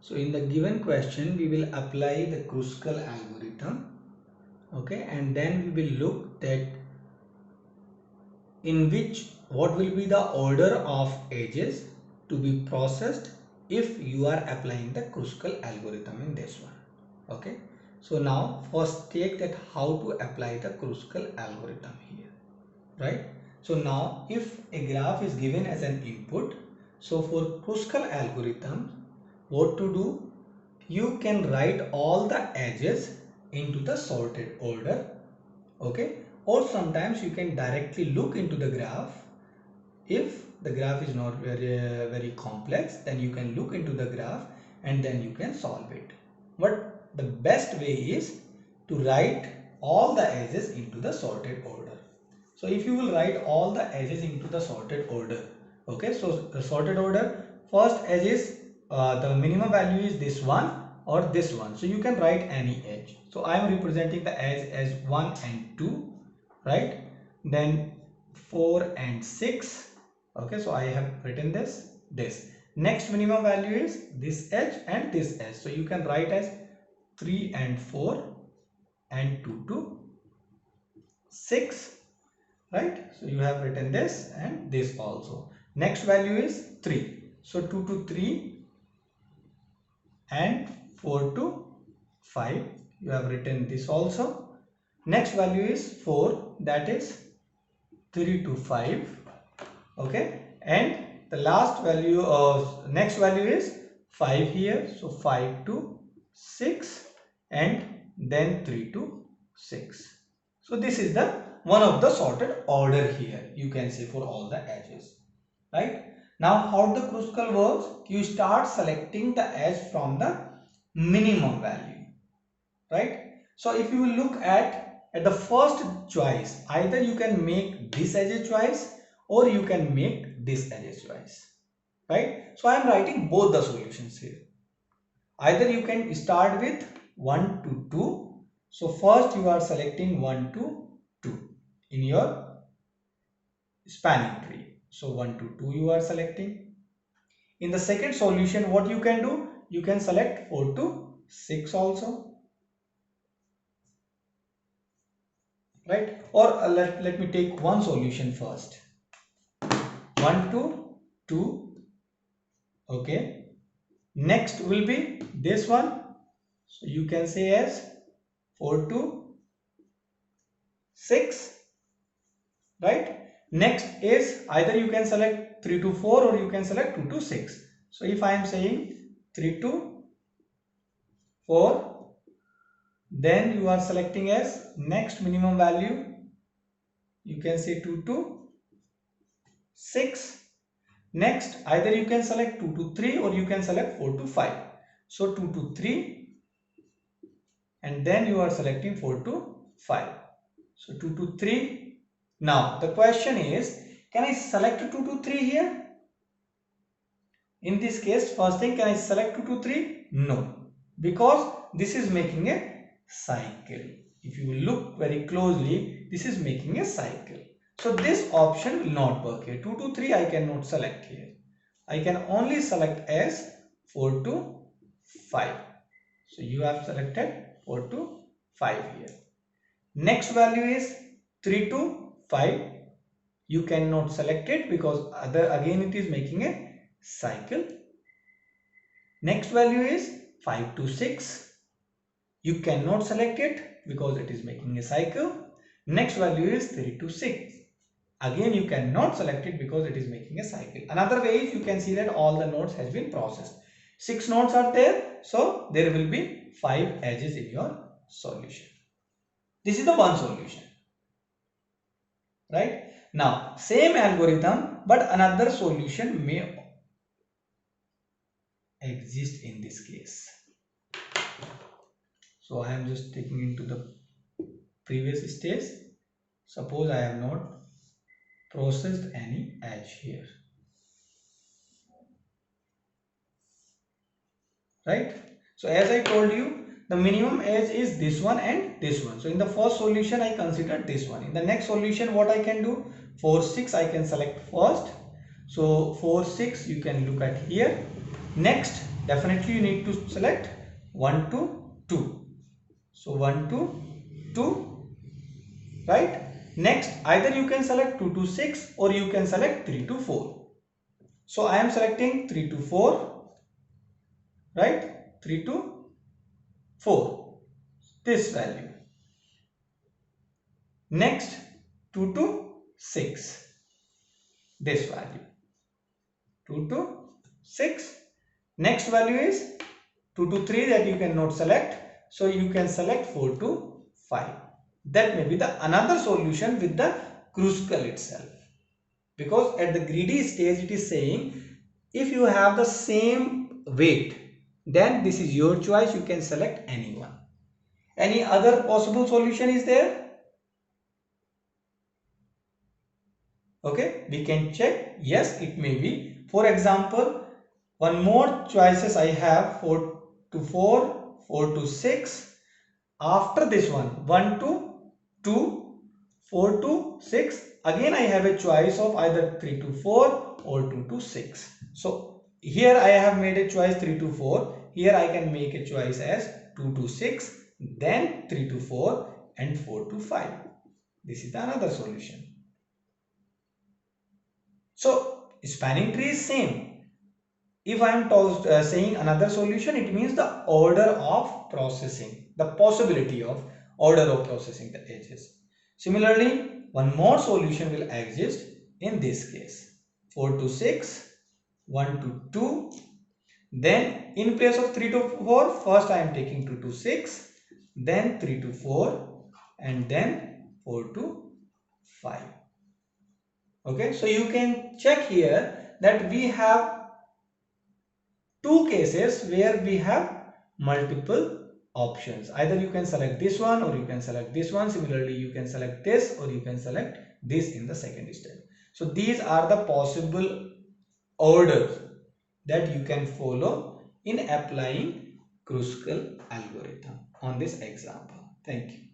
So in the given question, we will apply the Kruskal algorithm, okay, and then we will look that in which what will be the order of edges to be processed if you are applying the Kruskal algorithm in this one. Okay, so now first take that how to apply the Kruskal algorithm here, right? So now if a graph is given as an input, so for Kruskal algorithm, what to do? You can write all the edges into the sorted order, okay, or sometimes you can directly look into the graph. If the graph is not very complex, then you can look into the graph and then you can solve it. But the best way is to write all the edges into the sorted order. So if you will write all the edges into the sorted order, okay, so the sorted order, first edge is the minimum value is this one or this one, so you can write any edge. So I am representing the edge as 1 and 2, right? Then 4 and 6, okay, so I have written this. Next minimum value is this edge and this edge, so you can write as 3 and 4 and 2 to 6, right? So you have written this and this also. Next value is 3, so 2 to 3 and 4 to 5, you have written this also. Next value is 4, that is 3 to 5, okay, and the last value of next value is 5 here, so 5 to 6 and then 3 to 6. So this is the one of the sorted order here, you can say, for all the edges, right? Now how the Kruskal works, you start selecting the edge from the minimum value, right? So if you will look at the first choice, either you can make this as a choice or you can make this as a choice, right? So I am writing both the solutions here. Either you can start with 1 to 2. So first you are selecting 1 to 2 in your spanning tree. So 1 to 2 you are selecting. In the second solution, what you can do? You can select 4 to 6 also, right? Or let me take one solution first. 1 to 2, okay. Next will be this one. So you can say as 4 to 6, right? Next is either you can select 3 to 4 or you can select 2 to 6. So if I am saying 3 to 4, then you are selecting as next minimum value, you can say 2 to 6. Next, either you can select 2 to 3 or you can select 4 to 5. So 2 to 3 and then you are selecting 4 to 5. So 2 to 3. Now the question is, can I select 2 to 3 here? In this case, first thing, can I select 2 to 3? No, because this is making a cycle. If you look very closely, this is making a cycle. So this option will not work here. 2 to 3 I cannot select here. I can only select as 4 to 5. So you have selected 4 to 5 here. Next value is 3 to 5. You cannot select it because again it is making a cycle. Next value is 5 to 6. You cannot select it because it is making a cycle. Next value is 3 to 6. Again you cannot select it because it is making a cycle. Another way is you can see that all the nodes has been processed. 6 nodes are there, so there will be 5 edges in your solution. This is the one solution, right? Now same algorithm but another solution may exist in this case. So I am just taking into the previous stage. Suppose I have not processed any edge here, right? So as I told you, the minimum edge is this one and this one. So in the first solution I considered this one. In the next solution, what I can do, 4 6 I can select first. So 4 6 you can look at here. Next definitely you need to select 1 to 2. So 1 to 2, right? Next, either you can select 2 to 6 or you can select 3 to 4. So I am selecting 3 to 4, right? 3 to 4, this value. Next, 2 to 6, this value. 2 to 6. Next value is 2 to 3, that you cannot select. So you can select 4 to 5. That may be the another solution with the Kruskal itself. Because at the greedy stage it is saying if you have the same weight, then this is your choice, you can select anyone. Any other possible solution is there? Okay, we can check. Yes, it may be. For example, one more choices I have, 4 to 4, 4 to 6. After this one, 1 to 2, 4 to 6. Again, I have a choice of either 3 to 4 or 2 to 6. So here I have made a choice 3 to 4. Here I can make a choice as 2 to 6, then 3 to 4 and 4 to 5. This is the another solution. So spanning tree is same. If I am saying another solution, it means the order of processing, the possibility of order of processing the edges. Similarly, one more solution will exist in this case. 4 to 6, 1 to 2. Then in place of 3 to 4, first I am taking 2 to 6, then 3 to 4 and then 4 to 5. Okay, so you can check here that we have two cases where we have multiple options. Either you can select this one or you can select this one. Similarly, you can select this or you can select this in the second step. So these are the possible orders that you can follow in applying Kruskal algorithm on this example. Thank you.